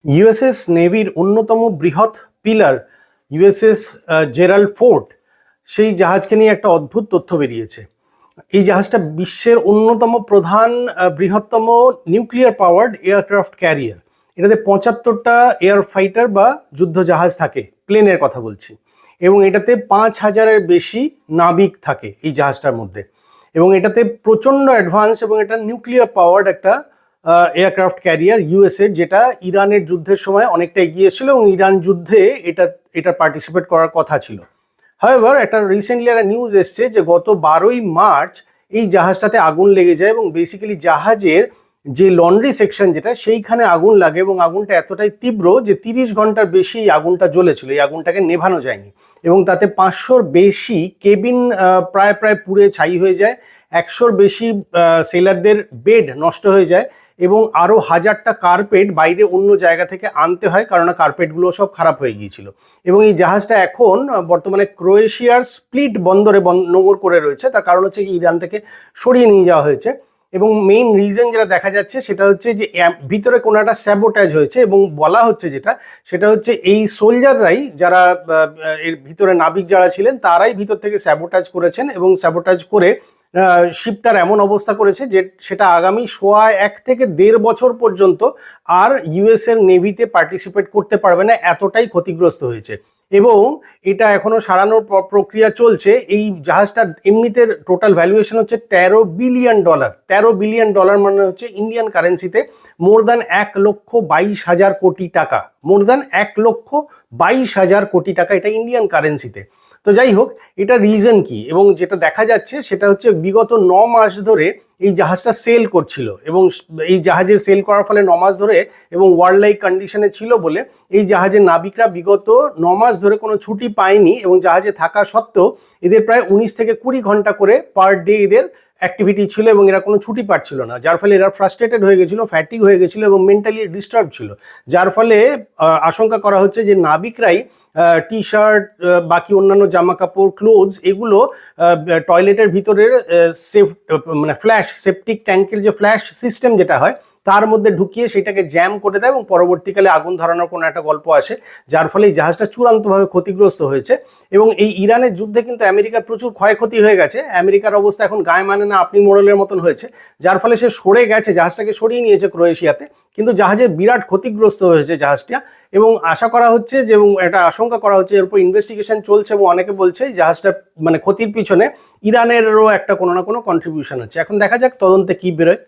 USS নেভির অন্যতম বৃহৎ pillar USS Gerald Ford, সেই জাহাজকে নিয়ে একটা অদ্ভুত তথ্য বেরিয়েছে। এই জাহাজটা বিশ্বের অন্যতম প্রধান বৃহত্তম নিউক্লিয়ার পাওয়ার্ড এয়ারক্রাফট ক্যারিয়ার। এটাতে 75টা এয়ার ফাইটার বা যুদ্ধ জাহাজ থাকে, প্লেনের কথা বলছি, এবং এটাতে 5000-এর বেশি নাবিক থাকে এই জাহাজটার মধ্যে। এবং এটাতে প্রচণ্ড অ্যাডভান্স এবং এটা নিউক্লিয়ার পাওয়ার্ড একটা এয়ারক্রাফট ক্যারিয়ার ইউএসএর, যেটা ইরানের যুদ্ধের সময় অনেকটা এগিয়েছিল এবং ইরান যুদ্ধে এটা পার্টিসিপেট করার কথা ছিল। হাওয়েভার একটা রিসেন্টলি একটা নিউজ এসছে যে গত 12ই মার্চ এই জাহাজটাতে আগুন লেগে যায় এবং বেসিক্যালি জাহাজের যে লন্ড্রি সেকশন যেটা, সেইখানে আগুন লাগে এবং আগুনটা এতটাই তীব্র যে 30 ঘন্টার বেশি এই আগুনটা জ্বলেছিল। এই আগুনটাকে নেভানো যায়নি এবং তাতে 500-র বেশি কেবিন প্রায় পুড়ে ছাই হয়ে যায়, 100-র বেশি সেলারদের বেড নষ্ট হয়ে যায় এবং আরও 1000টা কার্পেট বাইরে অন্য জায়গা থেকে আনতে হয়, কারণ কার্পেটগুলো সব খারাপ হয়ে গিয়েছিল। এবং এই জাহাজটা এখন বর্তমানে ক্রোয়েশিয়ার স্প্লিট বন্দরে নোঙর করে রয়েছে। তার কারণ হচ্ছে ইরান থেকে সরিয়ে নিয়ে যাওয়া হয়েছে এবং মেইন রিজন যেটা দেখা যাচ্ছে সেটা হচ্ছে যে ভিতরে কোনো একটা স্যাবোটাজ হয়েছে এবং বলা হচ্ছে সেটা হচ্ছে এই সোলজাররাই, যারা এর ভিতরে নাবিক যারা ছিলেন, তারাই ভিতর থেকে স্যাবোটাজ করেছেন এবং স্যাবোটাজ করে শিপটার এমন অবস্থা করেছে যে সেটা আগামী 1 থেকে 1.5 বছর পর্যন্ত আর ইউএস এর নেভিতে পার্টিসিপেট করতে পারবে না, এতটাই ক্ষতিগ্রস্ত হয়েছে। এবং এটা এখনো সারানোর প্রক্রিয়া চলছে। এই জাহাজটার এমনিতে টোটাল ভ্যালুয়েশন হচ্ছে $13 বিলিয়ন। $13 বিলিয়ন মানে হচ্ছে ইন্ডিয়ান কারেন্সিতে মোর দ্যান 1,22,000 কোটি টাকা। মোর দ্যান 1,22,000 কোটি টাকা, এটা ইন্ডিয়ান কারেন্সিতে। তো যাই হোক, এটা রিজন কি এবং যেটা দেখা যাচ্ছে সেটা হচ্ছে বিগত 9 মাস ধরে এই জাহাজটা সেল করছিল এবং এই জাহাজের সেল করার ফলে 9 মাস ধরে এবং ওয়ার্ল্ড লাইক কন্ডিশনে ছিল বলে এই জাহাজের নাবিকরা বিগত 9 মাস ধরে কোনো ছুটি পায়নি এবং জাহাজে থাকা সত্ত্বেও এদের প্রায় 19 থেকে 20 ঘন্টা করে পার ডে এদের অ্যাক্টিভিটি ছিল এবং এরা কোনো ছুটি পাচ্ছিল না, যার ফলে এরা ফ্রাস্ট্রেটেড হয়ে গেছিলো, ফ্যাটিক হয়ে গেছিলো এবং মেন্টালি ডিস্টার্ব ছিল। যার ফলে আশঙ্কা করা হচ্ছে যে নাবিকরাই টি শার্ট, বাকি অন্যান্য জামা কাপড়, ক্লোথস, এগুলো টয়লেটের ভিতরের মানে ফ্ল্যাশ সেপটিক ট্যাঙ্কের যে ফ্ল্যাশ সিস্টেম যেটা হয় তার মধ্যে ঢুকিয়ে সেটাকে জ্যাম করে দেয় এবং পরবর্তীকালে আগুন ধরানোর কোনো একটা গল্প আসে, যার ফলে এই জাহাজটা চূড়ান্তভাবে ক্ষতিগ্রস্ত হয়েছে। এবং এই ইরানের যুদ্ধে কিন্তু আমেরিকার প্রচুর ক্ষয়ক্ষতি হয়ে গেছে। আমেরিকার অবস্থা এখন গায়ে মানে না আপনি মোড়লের মতন হয়েছে, যার ফলে সে সরে গেছে, জাহাজটাকে সরিয়ে নিয়েছে ক্রোয়েশিয়াতে, কিন্তু জাহাজের বিরাট ক্ষতিগ্রস্ত হয়েছে জাহাজটা। এবং আশা করা হচ্ছে যে, এবং এটা আশঙ্কা করা হচ্ছে, এর উপর ইনভেস্টিগেশন চলছে এবং অনেকে বলছে জাহাজটা মানে ক্ষতির পিছনে ইরানেরও একটা কোনো না কোনো কন্ট্রিবিউশন আছে। এখন দেখা যাক তদন্তে কি বেরোয়।